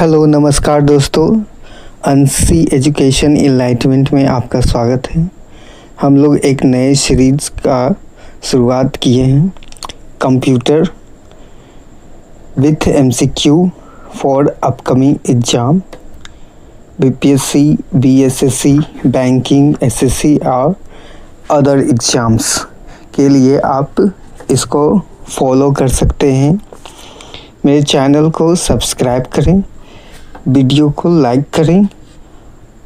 Hello नमस्कार दोस्तों, अंशी एजुकेशन इनलाइटमेंट में आपका स्वागत है। हम लोग एक नए सीरीज़ का शुरुआत किए हैं, computer with MCQ for upcoming exam, BPSC, BSSC, banking, SSC और अदर एग्ज़ाम्स के लिए आप इसको फॉलो कर सकते हैं। मेरे चैनल को सब्सक्राइब करें, वीडियो को लाइक करें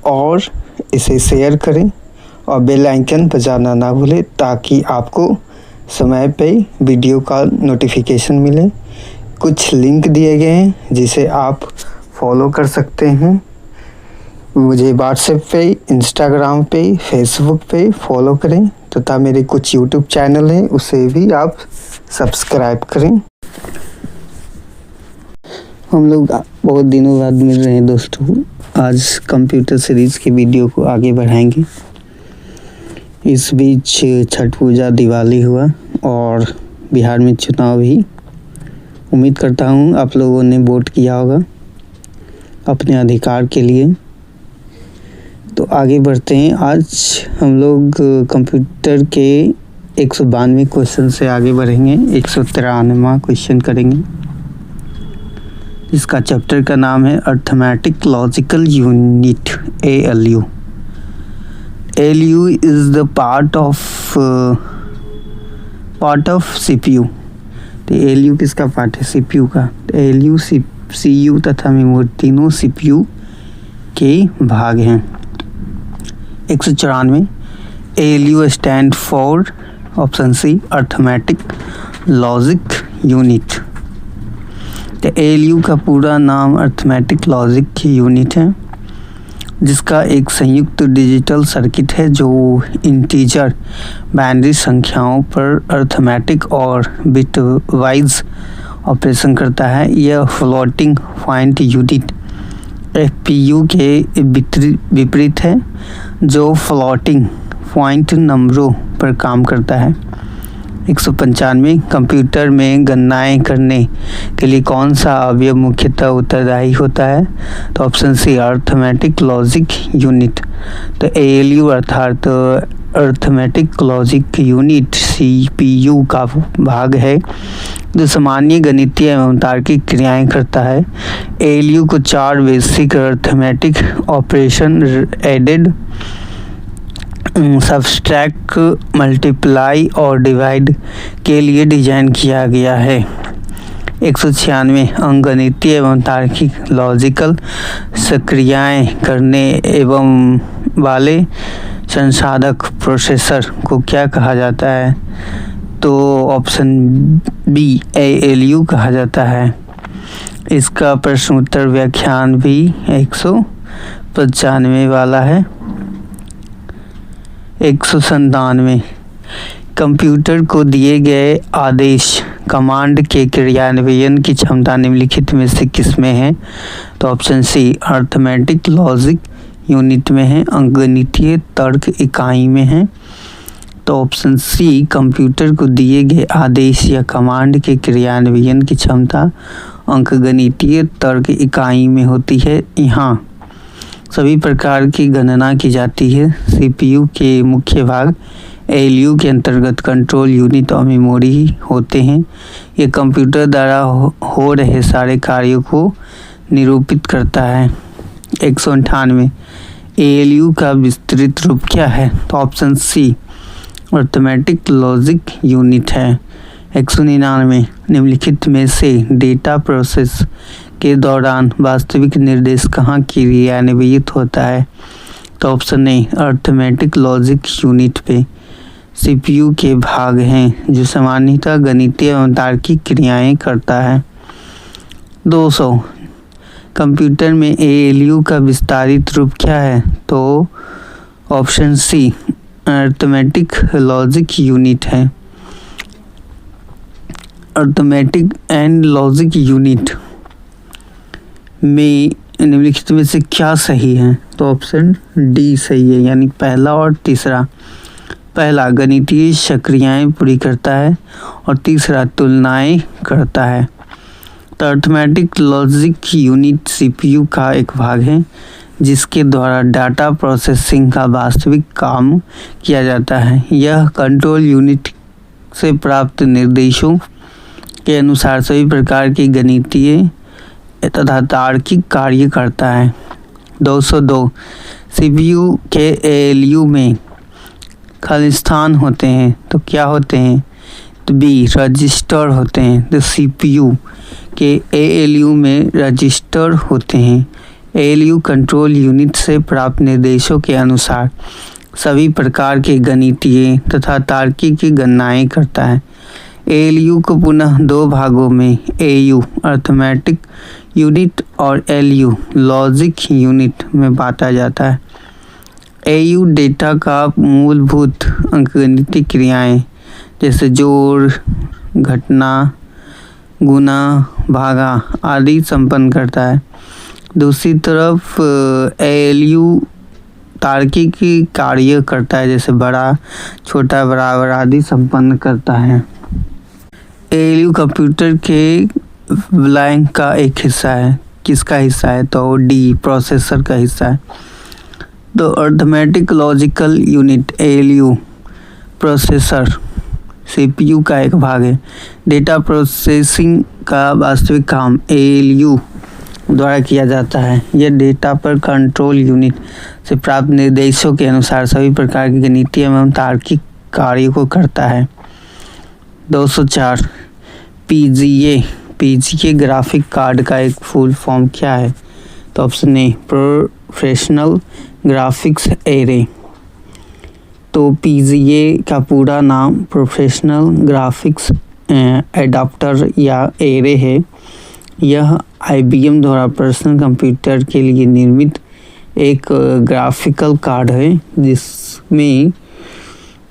और इसे शेयर करें और बेल आइकन बजाना ना भूलें ताकि आपको समय पे वीडियो का नोटिफिकेशन मिले। कुछ लिंक दिए गए हैं जिसे आप फॉलो कर सकते हैं। मुझे व्हाट्सएप पे, इंस्टाग्राम पे, फेसबुक पे फॉलो करें तथा मेरे कुछ यूट्यूब चैनल हैं उसे भी आप सब्सक्राइब करें। हम लोग बहुत दिनों बाद मिल रहे हैं दोस्तों। आज कंप्यूटर सीरीज़ की वीडियो को आगे बढ़ाएंगे। इस बीच छठ पूजा, दिवाली हुआ और बिहार में चुनाव भी। उम्मीद करता हूँ आप लोगों ने वोट किया होगा अपने अधिकार के लिए। तो आगे बढ़ते हैं। आज हम लोग कंप्यूटर के 192 क्वेश्चन से आगे बढ़ेंगे। 193वां क्वेश्चन करेंगे। इसका चैप्टर का नाम है arithmetic logical unit, ALU। ALU is the part of CPU। तो ALU किसका पार्ट है? CPU का। ALU CPU तथा मेमोरी तीनों CPU के भाग हैं। 194 ALU stand for option C arithmetic logic unit. तो ALU का पूरा नाम अर्थमेटिक लॉजिक यूनिट है, जिसका एक संयुक्त डिजिटल सर्किट है जो इंटीजर बाइनरी संख्याओं पर अर्थमेटिक और बिटवाइज ऑपरेशन करता है। यह फ्लोटिंग पॉइंट यूनिट FPU के विपरीत है, जो फ्लोटिंग पॉइंट नंबरों पर काम करता है। 195 कंप्यूटर में गणनाएं करने के लिए कौन सा अवयव मुख्यतः उत्तरदायी होता है? तो option C arithmetic logic unit. तो ALU अर्थात अर्थमेटिक लॉजिक यूनिट CPU का भाग है जो सामान्य गणितीय एवं तार्किक क्रियाएं करता है। ALU को 4 basic arithmetic operation added, subtract, multiply और डिवाइड के लिए डिजाइन किया गया है। 196 अंकगणितीय एवं तार्किक लॉजिकल सक्रियाएं करने एवं वाले संसाधक प्रोसेसर को क्या कहा जाता है? तो ऑप्शन बी ALU कहा जाता है। इसका प्रश्न उत्तर व्याख्यान भी 195 वाला है। 197 कंप्यूटर को दिए गए आदेश कमांड के क्रियान्वयन की क्षमता निम्नलिखित में से किस में है? तो option C arithmetic logic unit में है, अंकगणितीय तर्क इकाई में है। तो ऑप्शन सी कंप्यूटर को दिए गए आदेश या कमांड के क्रियान्वयन की क्षमता अंकगणितीय तर्क इकाई में होती है। यहाँ सभी प्रकार की गणना की जाती है। CPU के मुख्य भाग ALU के अंतर्गत कंट्रोल यूनिट और मेमोरी होते हैं। ये कंप्यूटर द्वारा हो रहे सारे कार्यों को निरूपित करता है। 198 ALU का विस्तृत रूप क्या है? तो option C arithmetic logic unit है। 199 निम्नलिखित में से डेटा प्रोसेस के दौरान वास्तविक निर्देश कहाँ क्रियान्वित होता है? तो ऑप्शन ए अर्थमेटिक लॉजिक यूनिट पे। CPU के भाग हैं जो सामान्यतः गणितीय एवं तार्किक क्रियाएं करता है। 200 कंप्यूटर में ALU का विस्तारित रूप क्या है? तो option C arithmetic logic unit है। अर्थमेटिक एंड लॉजिक यूनिट में निम्नलिखित में से क्या सही है? तो ऑप्शन डी सही है, यानी पहला और तीसरा। पहला गणितीय सक्रियाएं पूरी करता है और तीसरा तुलनाएं करता है। तो अर्थमेटिक लॉजिक यूनिट सीपीयू का एक भाग है जिसके द्वारा डाटा प्रोसेसिंग का वास्तविक काम किया जाता है। यह कंट्रोल यूनिट से प्राप्त निर्देशों के अनुसार सभी प्रकार की गणितीय तथा तार्किक कार्य करता है। 202 सीपीयू के एएलयू में खालिस्तान होते हैं तो क्या होते हैं? तो बी रजिस्टर होते हैं। तो सीपीयू के एएलयू में रजिस्टर होते हैं। एएलयू कंट्रोल यूनिट से प्राप्त निर्देशों के अनुसार सभी प्रकार के गणितीय तथा तार्किक गणनाएं करता है। एएलयू को पुनः दो भागों में एयू अर्थमेटिक यूनिट और एलयू लॉजिक यूनिट में बांटा जाता है। एयू डेटा का मूलभूत अंकगणितीय क्रियाएं जैसे जोड़, घटाना, गुणा, भागा आदि संपन्न करता है। दूसरी तरफ एएलयू तार्किक कार्य करता है जैसे बड़ा, छोटा, बराबर आदि संपन्न करता है। एएलयू कंप्यूटर के ब्लैंक का एक हिस्सा है। किसका हिस्सा है? तो डी प्रोसेसर का हिस्सा है। तो arithmetic logical unit ALU processor CPU का एक भाग है। डेटा प्रोसेसिंग का वास्तविक काम एएलयू द्वारा किया जाता है। यह डेटा पर कंट्रोल यूनिट से प्राप्त निर्देशों के अनुसार सभी प्रकार के गणितीय एवं तार्किक कार्यों को करता है। 204 पीजीए ग्राफिक कार्ड का एक फुल फॉर्म क्या है? तो option a professional graphics array. तो पीजीए का पूरा नाम प्रोफेशनल ग्राफिक्स एडाप्टर या एरे है। यह आईबीएम द्वारा पर्सनल कंप्यूटर के लिए निर्मित एक ग्राफिकल कार्ड है जिसमें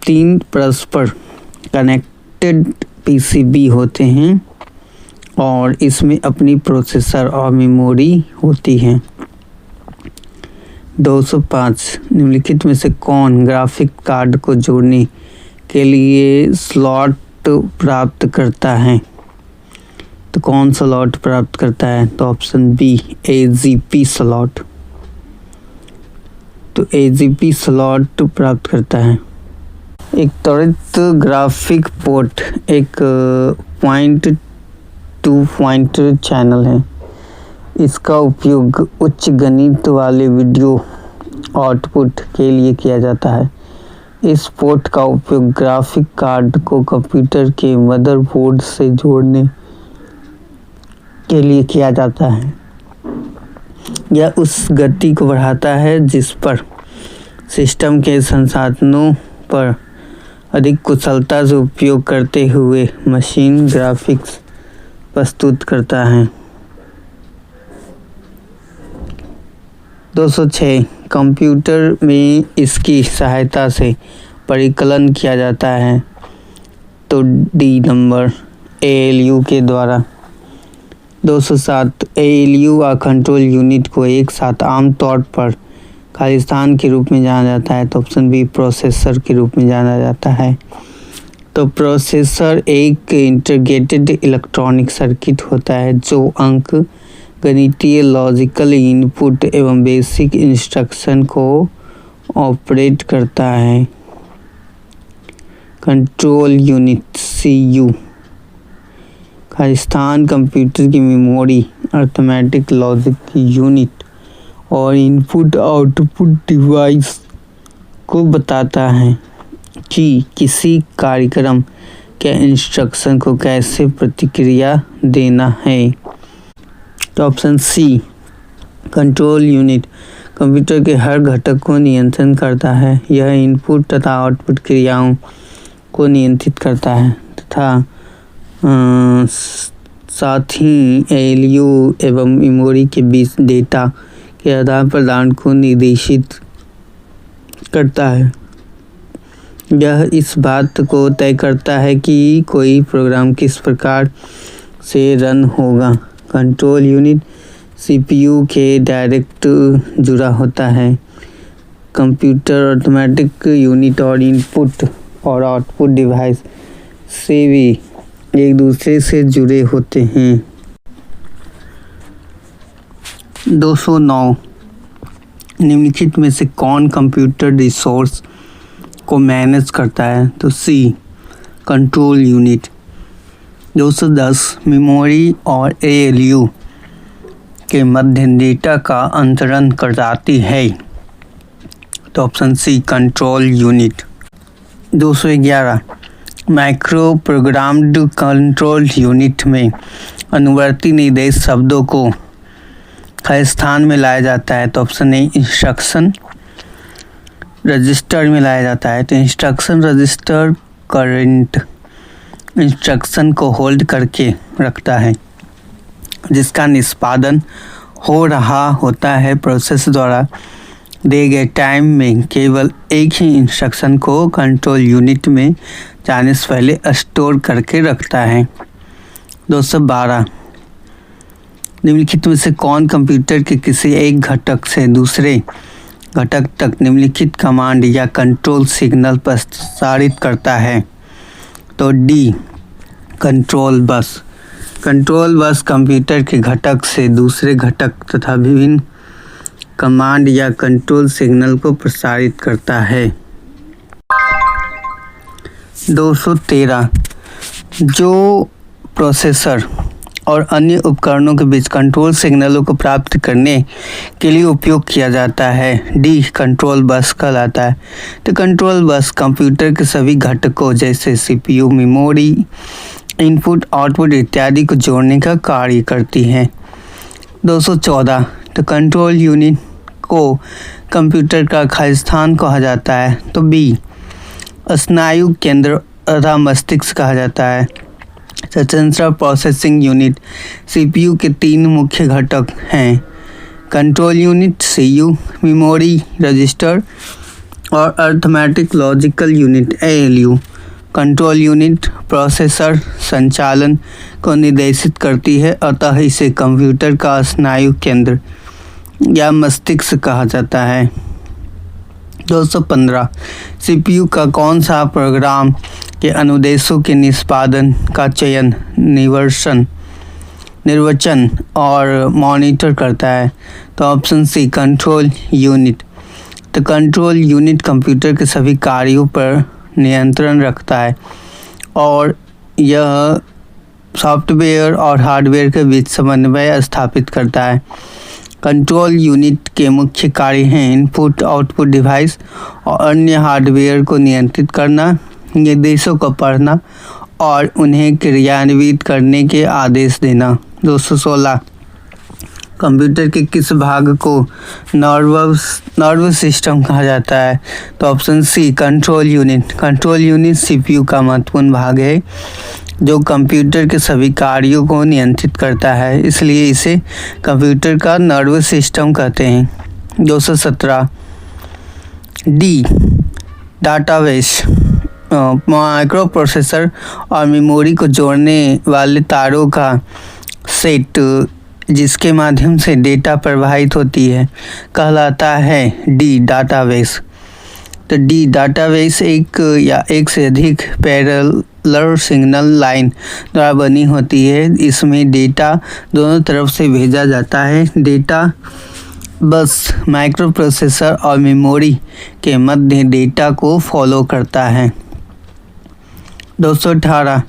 3 परस्पर कनेक्टेड पीसीबी होते हैं और इसमें अपनी प्रोसेसर और मेमोरी होती है। 205 निम्नलिखित में से कौन ग्राफिक कार्ड को जोड़ने के लिए स्लॉट प्राप्त करता है? तो कौन स्लॉट प्राप्त करता है? तो ऑप्शन बी एजीपी स्लॉट। तो एजीपी स्लॉट प्राप्त करता है। एक त्वरित ग्राफिक पोर्ट एक पॉइंट टू पॉइंट चैनल है। इसका उपयोग उच्च गणित वाले वीडियो आउटपुट के लिए किया जाता है। इस पोर्ट का उपयोग ग्राफिक कार्ड को कंप्यूटर के मदरबोर्ड से जोड़ने के लिए किया जाता है। यह उस गति को बढ़ाता है जिस पर सिस्टम के संसाधनों पर अधिक कुशलता से उपयोग करते हुए मशीन ग्राफिक्स प्रस्तुत करता है। 206 कंप्यूटर में इसकी सहायता से परिकलन किया जाता है। तो डी नंबर एएलयू के द्वारा। 207 एएलयू और कंट्रोल यूनिट को एक साथ आमतौर पर खालिस्तान के रूप में जाना जाता है। तो ऑप्शन बी प्रोसेसर के रूप में जाना जाता है। तो प्रोसेसर एक इंटीग्रेटेड इलेक्ट्रॉनिक सर्किट होता है जो अंक गणितीय लॉजिकल इनपुट एवं बेसिक इंस्ट्रक्शन को ऑपरेट करता है। Control unit CU Khalistan computer की मेमोरी, अर्थमेटिक लॉजिक यूनिट और इनपुट आउटपुट डिवाइस को बताता है कि किसी कार्यक्रम के इंस्ट्रक्शन को कैसे प्रतिक्रिया देना है। तो option C control unit computer के हर घटक को नियंत्रण करता है। यह इनपुट तथा आउटपुट क्रियाओं को नियंत्रित करता है तथा साथ ही एएलयू एवं मेमोरी के बीच डेटा के आदान प्रदान को निर्देशित करता है। यह इस बात को तय करता है कि कोई प्रोग्राम किस प्रकार से रन होगा। कंट्रोल यूनिट सीपीयू के डायरेक्ट जुड़ा होता है। कंप्यूटर ऑटोमेटिक यूनिट और इनपुट और आउटपुट डिवाइस से भी एक दूसरे से जुड़े होते हैं। 209 निम्नलिखित में से कौन कंप्यूटर रिसोर्स को मैनेज करता है? तो सी कंट्रोल यूनिट। 210 मेमोरी और ALU के मध्य डेटा का अंतरण कराती है? तो option C control unit. 211 micro programmed control unit में अनुवर्ती निर्देश शब्दों को किस स्थान में लाया जाता है? तो ऑप्शन ए इंस्ट्रक्शन रजिस्टर में लाया जाता है। तो इंस्ट्रक्शन रजिस्टर करंट इंस्ट्रक्शन को होल्ड करके रखता है जिसका निष्पादन हो रहा होता है। प्रोसेस द्वारा दिए गए टाइम में केवल एक ही इंस्ट्रक्शन को कंट्रोल यूनिट में जाने से पहले स्टोर करके रखता है। 212 निम्नलिखित में से कौन कंप्यूटर के किसी एक घटक से दूसरे घटक तक निम्नलिखित कमांड या कंट्रोल सिग्नल प्रसारित करता है? तो D control bus. Control bus computer के घटक से दूसरे घटक तथा विभिन्न कमांड या कंट्रोल सिग्नल को प्रसारित करता है। 213 जो प्रोसेसर और अन्य उपकरणों के बीच कंट्रोल सिग्नलों को प्राप्त करने के लिए उपयोग किया जाता है? डी कंट्रोल बस कहलाता है। तो कंट्रोल बस कंप्यूटर के सभी घटकों जैसे CPU, मेमोरी, इनपुट, आउटपुट इत्यादि को जोड़ने का कार्य करती है। 214 तो कंट्रोल यूनिट को कंप्यूटर का खाली स्थान कहा जाता है? तो बी स्नायु केंद्र तथा मस्तिष्क कहा जाता है। सेंट्रल प्रोसेसिंग यूनिट CPU के 3 मुख्य घटक हैं: control unit CU, memory register और arithmetic logical unit ALU। Control unit processor संचालन को निर्देशित करती है, अतः इसे कंप्यूटर का स्नायु केंद्र या मस्तिष्क कहा जाता है। 215 CPU का कौन सा प्रोग्राम के अनुदेशों के निष्पादन का चयन, निर्वचन और मॉनिटर करता है? तो ऑप्शन सी कंट्रोल यूनिट। तो कंट्रोल यूनिट कंप्यूटर के सभी कार्यों पर नियंत्रण रखता है और यह सॉफ्टवेयर और हार्डवेयर के बीच समन्वय स्थापित करता है। कंट्रोल यूनिट के मुख्य कार्य हैं इनपुट आउटपुट डिवाइस और अन्य हार्डवेयर को नियंत्रित करना, निर्देशों को पढ़ना और उन्हें क्रियान्वित करने के आदेश देना। 216 कंप्यूटर के किस भाग को नर्वस सिस्टम कहा जाता है? तो option C control unit. Control unit CPU का महत्वपूर्ण भाग है जो कंप्यूटर के सभी कार्यों को नियंत्रित करता है, इसलिए इसे कंप्यूटर का नर्वस सिस्टम कहते हैं। 217 डी डाटाबेस माइक्रो प्रोसेसर और मेमोरी को जोड़ने वाले तारों का सेट जिसके माध्यम से डेटा प्रवाहित होती है कहलाता है डी डाटाबेस। तो डी डाटाबेस एक या एक से अधिक पैरेलल सिग्नल लाइन द्वारा बनी होती है। इसमें डेटा दोनों तरफ से भेजा जाता है। डेटा बस माइक्रो प्रोसेसर और मेमोरी के मध्य डेटा को फॉलो करता है। 218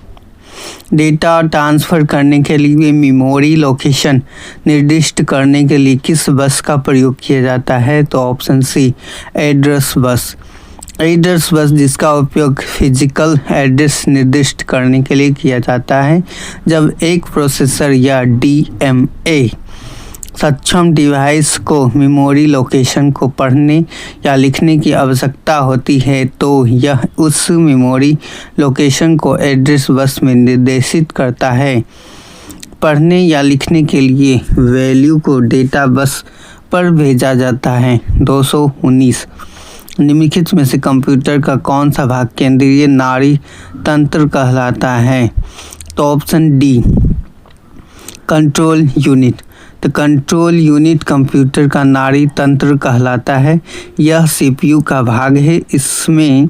डेटा ट्रांसफ़र करने के लिए मेमोरी लोकेशन निर्दिष्ट करने के लिए किस बस का प्रयोग किया जाता है? तो option C address bus. Address bus जिसका उपयोग फिजिकल एड्रेस निर्दिष्ट करने के लिए किया जाता है जब एक प्रोसेसर या DMA सक्षम डिवाइस को मेमोरी लोकेशन को पढ़ने या लिखने की आवश्यकता होती है तो यह उस मेमोरी लोकेशन को एड्रेस बस में निर्देशित करता है। पढ़ने या लिखने के लिए वैल्यू को डेटा बस पर भेजा जाता है। 219 निम्नलिखित में से कंप्यूटर का कौन सा भाग केंद्रीय नाड़ी तंत्र कहलाता है? तो ऑप्शन डी कंट्रोल यूनिट। तो कंट्रोल यूनिट कंप्यूटर का नाड़ी तंत्र कहलाता है। यह CPU का भाग है। इसमें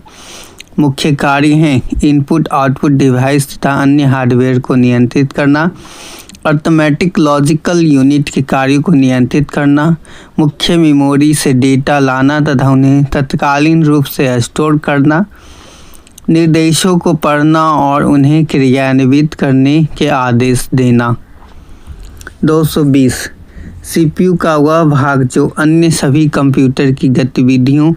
मुख्य कार्य हैं इनपुट आउटपुट डिवाइस तथा अन्य हार्डवेयर को नियंत्रित करना, अर्थमेटिक लॉजिकल यूनिट के कार्यों को नियंत्रित करना, मुख्य मेमोरी से डेटा लाना तथा उन्हें तत्कालीन रूप से स्टोर करना, निर्देशों को पढ़ना और उन्हें क्रियान्वित करने के आदेश देना। 220 सीपीयू का वह भाग जो अन्य सभी कंप्यूटर की गतिविधियों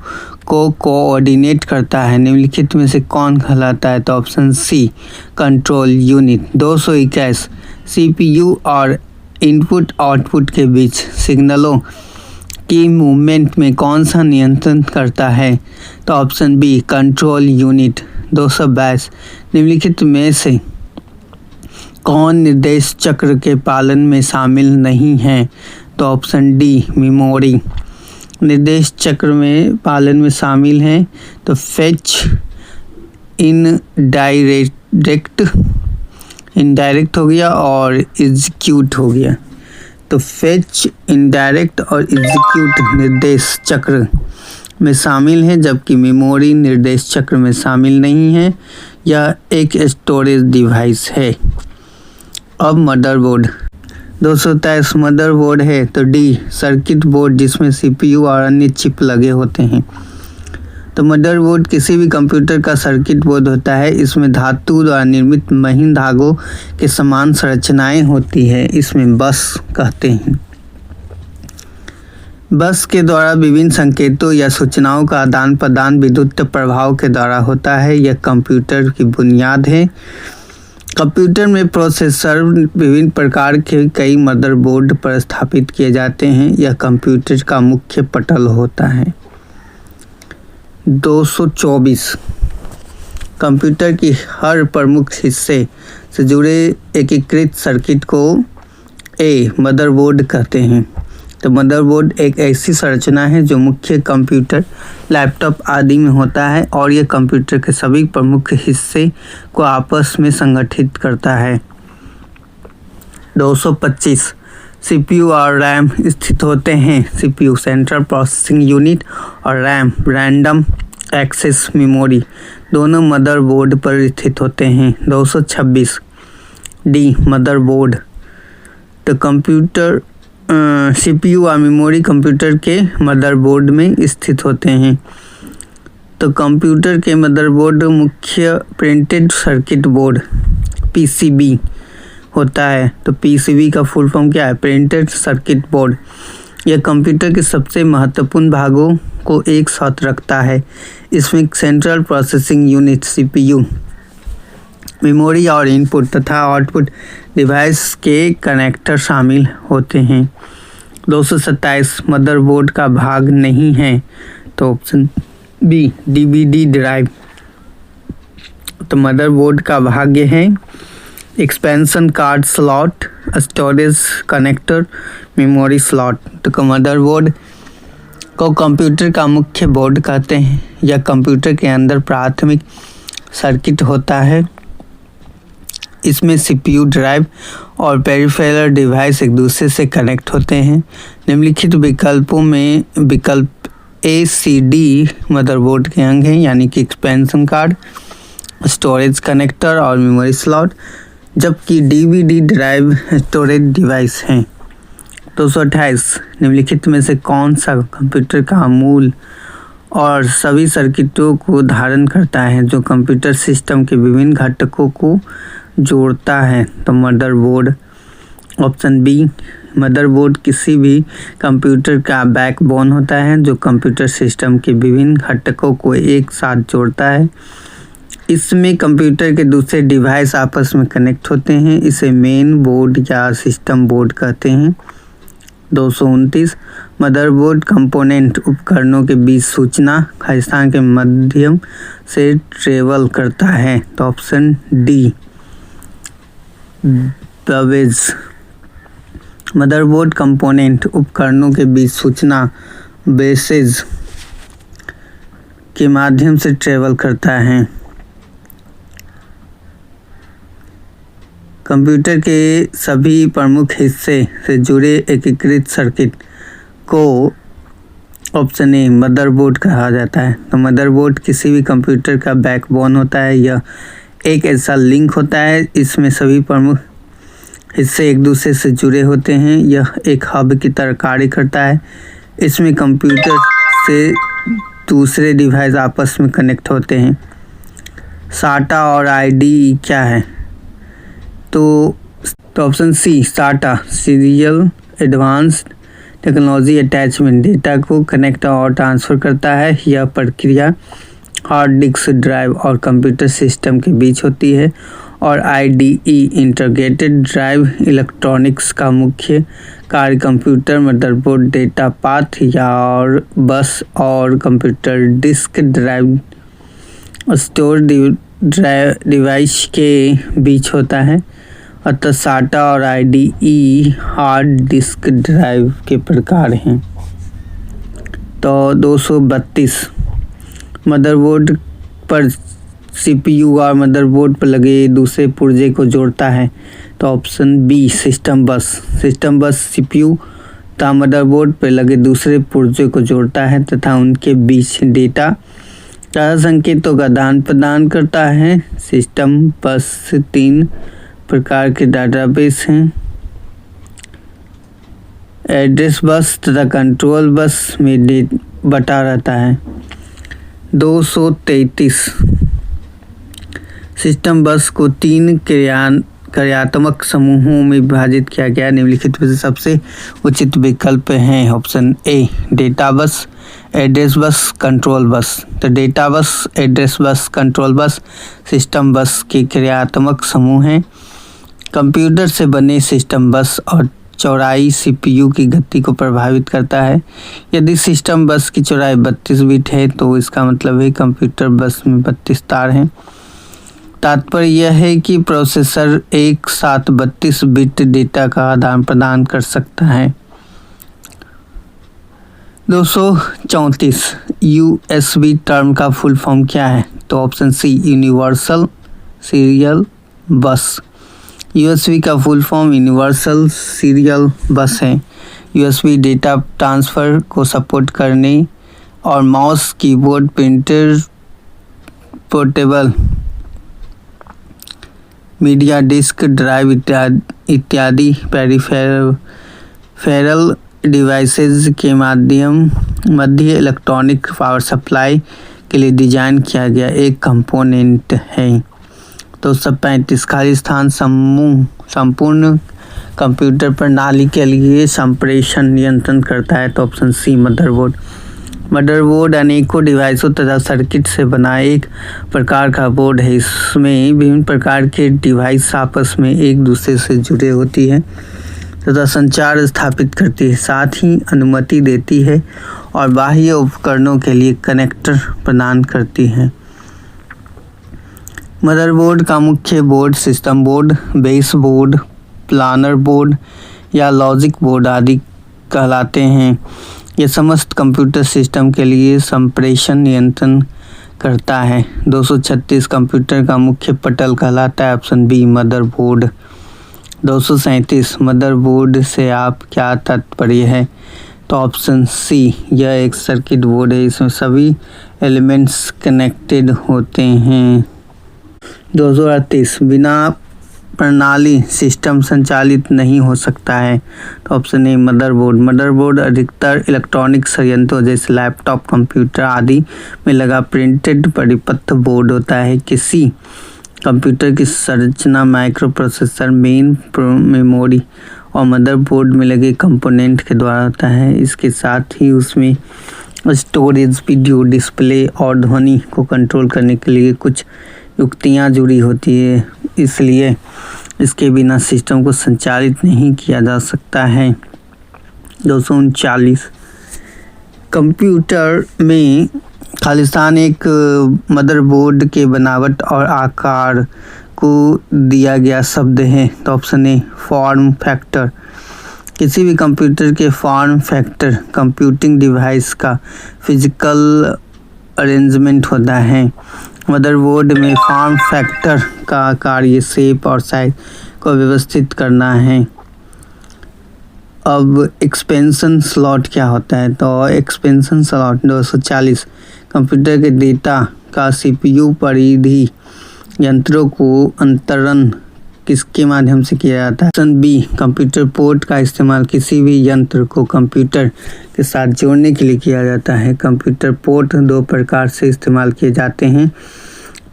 को कोऑर्डिनेट करता है निम्नलिखित में से कौन कहलाता है? तो option C control unit. 221 CPU और इनपुट आउटपुट के बीच सिग्नलों की मूवमेंट में कौन सा नियंत्रण करता है? तो ऑप्शन बी कंट्रोल यूनिट। 222 निम्नलिखित में से कौन निर्देश चक्र के पालन में शामिल नहीं है? तो ऑप्शन डी मेमोरी। निर्देश चक्र में पालन में शामिल हैं तो फेच, इनडायरेक्ट हो गया और एग्जीक्यूट हो गया। तो फेच, इनडायरेक्ट और एग्जीक्यूट निर्देश चक्र में शामिल है जबकि मेमोरी निर्देश चक्र में शामिल नहीं है। यह एक स्टोरेज डिवाइस है। अब मदरबोर्ड। 223 मदरबोर्ड है तो डी सर्किट बोर्ड जिसमें सीपीयू और अन्य चिप लगे होते हैं। तो मदरबोर्ड किसी भी कंप्यूटर का सर्किट बोर्ड होता है। इसमें धातु द्वारा निर्मित महीन धागों के समान संरचनाएं होती है। इसमें बस कहते हैं। बस के द्वारा विभिन्न संकेतों या सूचनाओं का आदान प्रदान विद्युत प्रभाव के द्वारा होता है। यह कंप्यूटर की बुनियाद है। कंप्यूटर में प्रोसेसर विभिन्न प्रकार के कई मदरबोर्ड पर स्थापित किए जाते हैं। यह कंप्यूटर का मुख्य पटल होता है। 224 कंप्यूटर की हर प्रमुख हिस्से से जुड़े एकीकृत सर्किट को मदरबोर्ड कहते हैं। तो मदरबोर्ड एक ऐसी संरचना है जो मुख्य कंप्यूटर, लैपटॉप आदि में होता है और यह कंप्यूटर के सभी प्रमुख हिस्से को आपस में संगठित करता है। 225 सीपीयू और रैम स्थित होते हैं। सीपीयू सेंट्रल प्रोसेसिंग यूनिट और रैम रैंडम एक्सेस मेमोरी दोनों मदरबोर्ड पर स्थित होते हैं। 226 डी मदरबोर्ड। तो कंप्यूटर सीपीयू और मेमोरी कंप्यूटर के मदरबोर्ड में स्थित होते हैं। तो कंप्यूटर के मदरबोर्ड मुख्य प्रिंटेड सर्किट बोर्ड पीसीबी होता है। तो पीसीबी का फुल फॉर्म क्या है? Printed circuit board. यह कंप्यूटर के सबसे महत्वपूर्ण भागों को एक साथ रखता है। इसमें central processing unit CPU, memory और इनपुट तथा आउटपुट डिवाइस के कनेक्टर शामिल होते हैं। 227 मदरबोर्ड का भाग नहीं है। तो ऑप्शन बी डीवीडी ड्राइव। तो मदरबोर्ड का भाग है expansion card slot, storage connector, memory slot. तो मदरबोर्ड को कंप्यूटर का मुख्य बोर्ड कहते हैं। यह कंप्यूटर के अंदर प्राथमिक सर्किट होता है। इसमें सीपीयू, ड्राइव और पेरिफेरल डिवाइस एक दूसरे से कनेक्ट होते हैं। निम्नलिखित विकल्पों में विकल्प ए सी डी मदरबोर्ड के अंग हैं, यानी कि एक्सपेंशन कार्ड, स्टोरेज कनेक्टर और मेमोरी स्लॉट, जबकि डीवीडी ड्राइव स्टोरेज डिवाइस हैं। 228 निम्नलिखित में से कौन सा कंप्यूटर का मूल और सभी सर्किटों को धारण करता है जो कंप्यूटर सिस्टम के विभिन्न घटकों को जोड़ता है? तो मदरबोर्ड। ऑप्शन बी मदरबोर्ड किसी भी कंप्यूटर का बैकबोन होता है जो कंप्यूटर सिस्टम के विभिन्न घटकों को एक साथ जोड़ता है। इसमें कंप्यूटर के दूसरे डिवाइस आपस में कनेक्ट होते हैं। इसे मेन बोर्ड या सिस्टम बोर्ड कहते हैं। 229 मदरबोर्ड कंपोनेंट उपकरणों के बीच सूचना खालिस्तान के माध्यम से ट्रेवल करता है। तो ऑप्शन डी बवेज। मदरबोर्ड कंपोनेंट उपकरणों के बीच सूचना बेसेज के माध्यम से ट्रेवल करता है। कंप्यूटर के सभी प्रमुख हिस्से से जुड़े एकीकृत सर्किट को ऑप्शन ए मदरबोर्ड कहा जाता है। तो मदरबोर्ड किसी भी कंप्यूटर का बैकबोन होता है। यह एक ऐसा लिंक होता है इसमें सभी प्रमुख हिस्से एक दूसरे से जुड़े होते हैं। यह एक हब की तरह कार्य करता है। इसमें कंप्यूटर से दूसरे डिवाइस आपस में कनेक्ट होते हैं। साटा और आईडी क्या है? तो ऑप्शन सी साटा serial advanced technology attachment data को कनेक्ट और ट्रांसफ़र करता है। यह प्रक्रिया हार्ड डिस्क ड्राइव और कंप्यूटर सिस्टम के बीच होती है। और आईडीई इंटीग्रेटेड ड्राइव इलेक्ट्रॉनिक्स का मुख्य कार्य कंप्यूटर मदरबोर्ड डेटा पाथ या और बस और computer disk drive store device के बीच होता है। अतः साटा और आईडीई हार्ड डिस्क ड्राइव के प्रकार हैं। तो 232 मदरबोर्ड पर सीपीयू और मदरबोर्ड पर लगे दूसरे पुर्जे को जोड़ता है। तो ऑप्शन बी सिस्टम बस सीपीयू तथा मदरबोर्ड पर लगे दूसरे पुर्जे को जोड़ता है तथा उनके बीच डेटा का संकेतों का आदान प्रदान करता है। सिस्टम बस 3 प्रकार के डाटाबेस हैं, एड्रेस बस तथा कंट्रोल बस में बटा रहता है। 233 सिस्टम बस को 3 कार्यात्मक समूहों में विभाजित किया गया। निम्नलिखित में से सबसे उचित विकल्प हैं। Option A data bus, address बस, कंट्रोल बस। तो डेटा बस, एड्रेस बस, कंट्रोल बस सिस्टम बस के कार्यात्मक समूह हैं। कंप्यूटर से बने सिस्टम बस और चौड़ाई सीपीयू की गति को प्रभावित करता है। यदि सिस्टम बस की चौड़ाई 32 बिट है तो इसका मतलब है कंप्यूटर बस में 32 तार हैं। तात्पर्य यह है कि प्रोसेसर एक साथ 32 बिट डेटा का आदान प्रदान कर सकता है। 234 यूएसबी टर्म का फुल फॉर्म क्या है? तो option C universal serial bus. USB का full form universal serial bus है। यूएसबी डेटा ट्रांसफ़र को सपोर्ट करने और mouse, keyboard, printer, portable media disk, drive इत्यादि पेरिफेरल डिवाइसेस के मध्य इलेक्ट्रॉनिक पावर सप्लाई के लिए डिज़ाइन किया गया एक कंपोनेंट है। 235 खाली स्थान संपूर्ण कंप्यूटर प्रणाली के लिए संप्रेषण नियंत्रण करता है। तो ऑप्शन सी मदरबोर्ड अनेकों डिवाइसों तथा सर्किट से बना एक प्रकार का बोर्ड है। इसमें विभिन्न प्रकार के डिवाइस आपस में एक दूसरे से जुड़े होती है तथा संचार स्थापित करती है, साथ ही अनुमति देती है और बाह्य उपकरणों के लिए कनेक्टर प्रदान करती है। मदरबोर्ड का मुख्य board system board, base board, planar board या लॉजिक बोर्ड आदि कहलाते हैं। यह समस्त कंप्यूटर सिस्टम के लिए संप्रेषण नियंत्रण करता है। 236 कंप्यूटर का मुख्य पटल कहलाता है। Option B motherboard. 237 मदरबोर्ड से आप क्या तात्पर्य है? तो ऑप्शन सी यह एक सर्किट बोर्ड है, इसमें सभी एलिमेंट्स कनेक्टेड होते हैं। 238 बिना प्रणाली सिस्टम संचालित नहीं हो सकता है। तो ऑप्शन ए मदरबोर्ड अधिकतर इलेक्ट्रॉनिक संयंत्रों जैसे लैपटॉप, कंप्यूटर आदि में लगा प्रिंटेड परिपथ बोर्ड होता है। किसी कंप्यूटर की संरचना माइक्रो प्रोसेसर, मेन मेमोरी और मदरबोर्ड में लगे कंपोनेंट के द्वारा होता है। इसके साथ ही उसमें स्टोरेज, वीडियो, डिस्प्ले और ध्वनि को कंट्रोल करने के लिए कुछ युक्तियाँ जुड़ी होती है, इसलिए इसके बिना सिस्टम को संचालित नहीं किया जा सकता है। 239 कंप्यूटर में खालिस्तान एक मदरबोर्ड के बनावट और आकार को दिया गया शब्द है। तो ऑप्शन ए फॉर्म फैक्टर। किसी भी कंप्यूटर के फॉर्म फैक्टर कंप्यूटिंग डिवाइस का फिजिकल अरेंजमेंट होता है। मदरबोर्ड में फॉर्म फैक्टर का कार्य शेप और साइज को व्यवस्थित करना है। अब एक्सपेंशन स्लॉट क्या होता है? तो एक्सपेंशन स्लॉट 240 कंप्यूटर के डेटा का सीपीयू परिधि यंत्रों को अंतरण किसके माध्यम से किया जाता है? ऑप्शन बी, कंप्यूटर पोर्ट का इस्तेमाल किसी भी यंत्र को कंप्यूटर के साथ जोड़ने के लिए किया जाता है। कंप्यूटर पोर्ट दो प्रकार से इस्तेमाल किए जाते हैं।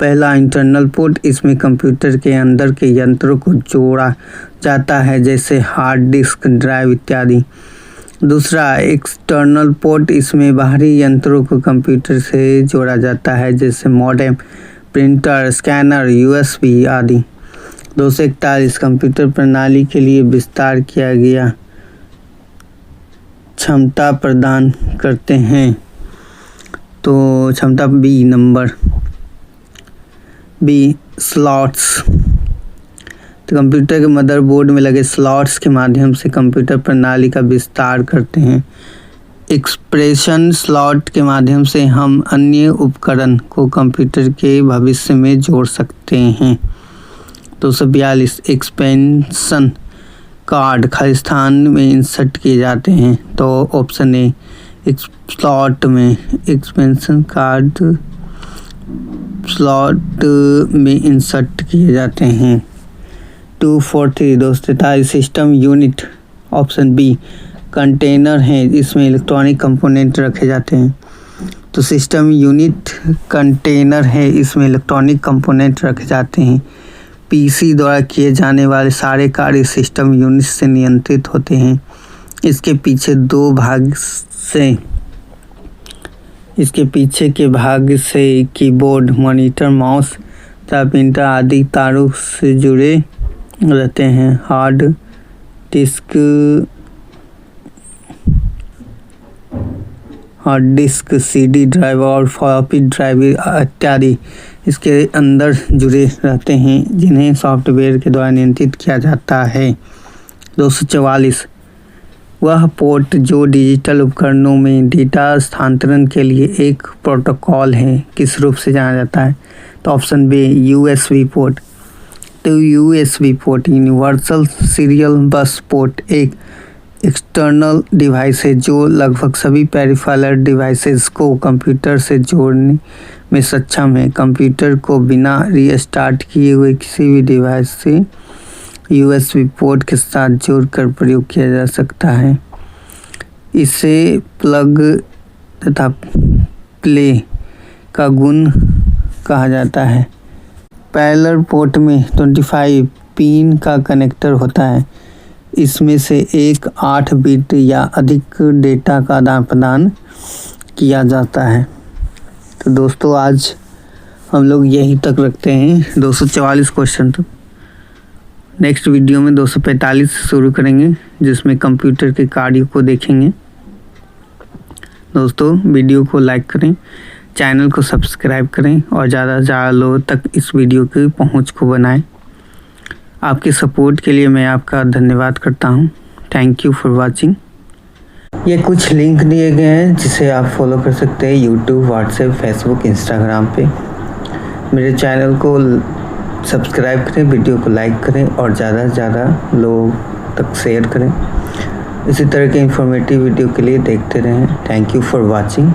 पहला इंटरनल पोर्ट, इसमें कंप्यूटर के अंदर के यंत्रों को जोड़ा जाता है जैसे हार्ड डिस्क, ड्राइव इत्यादि। दूसरा एक्सटर्नल पोर्ट, इसमें बाहरी यंत्रों को कंप्यूटर से जोड़ा जाता है जैसे मॉडेम, प्रिंटर, स्कैनर, यूएसबी आदि। 241 कंप्यूटर प्रणाली के लिए विस्तार किया गया क्षमता प्रदान करते हैं। तो क्षमता बी नंबर बी, स्लॉट्स। तो कंप्यूटर के मदरबोर्ड में लगे स्लॉट्स के माध्यम से कंप्यूटर प्रणाली का विस्तार करते हैं। एक्सप्रेशन स्लॉट के माध्यम से हम अन्य उपकरण को कंप्यूटर के भविष्य में जोड़ सकते हैं। 242 एक्सपेंशन कार्ड खाली स्थान में इंसर्ट किए जाते हैं। तो ऑप्शन ए, स्लॉट में एक्सपेंशन कार्ड स्लॉट में इंसर्ट किए जाते हैं। 243 243 system unit, option B, container है, इसमें इलेक्ट्रॉनिक कंपोनेंट रखे जाते हैं। तो सिस्टम यूनिट कंटेनर है, इसमें इलेक्ट्रॉनिक कंपोनेंट रखे जाते हैं। पीसी द्वारा किए जाने वाले सारे कार्य सिस्टम यूनिट से नियंत्रित होते हैं। इसके पीछे के भाग से कीबोर्ड, मॉनिटर, माउस तथा प्रिंटर आदि तारों से जुड़े रहते हैं। हार्ड डिस्क, सीडी ड्राइव और फ्लॉपी ड्राइव इत्यादि इसके अंदर जुड़े रहते हैं जिन्हें सॉफ्टवेयर के द्वारा नियंत्रित किया जाता है। 244 वह पोर्ट जो डिजिटल उपकरणों में डेटा स्थानांतरण के लिए एक प्रोटोकॉल है, किस रूप से जाना जाता है? तो ऑप्शन बी, यूएसबी पोर्ट। तो USB port universal serial bus port एक एक्सटर्नल डिवाइस है जो लगभग सभी पेरिफेरल डिवाइसेस को कंप्यूटर से जोड़ने में सक्षम है। कंप्यूटर को बिना रीस्टार्ट किए हुए किसी भी डिवाइस से यूएसबी पोर्ट के साथ जोड़कर प्रयोग किया जा सकता है। इसे प्लग तथा प्ले का गुण कहा जाता है। पैरेलल पोर्ट में 25 पिन का कनेक्टर होता है। इसमें से एक 8 बिट या अधिक डेटा का आदान प्रदान किया जाता है। तो दोस्तों आज हम लोग यहीं तक रखते हैं 244 क्वेश्चन तक। नेक्स्ट वीडियो में 245 से शुरू करेंगे जिसमें कंप्यूटर के कार्यों को देखेंगे। दोस्तों वीडियो को लाइक करें, चैनल को सब्सक्राइब करें और ज़्यादा से ज़्यादा लोगों तक इस वीडियो की पहुंच को बनाएं। आपके सपोर्ट के लिए मैं आपका धन्यवाद करता हूं। Thank you for watching. ये कुछ लिंक दिए गए हैं जिसे आप फॉलो कर सकते हैं यूट्यूब, व्हाट्सएप, फेसबुक, इंस्टाग्राम पे। मेरे चैनल को सब्सक्राइब करें, वीडियो को लाइक करें और ज़्यादा से ज़्यादा लोगों तक शेयर करें। इसी तरह के इंफॉर्मेटिव वीडियो के लिए देखते रहें। Thank you for watching.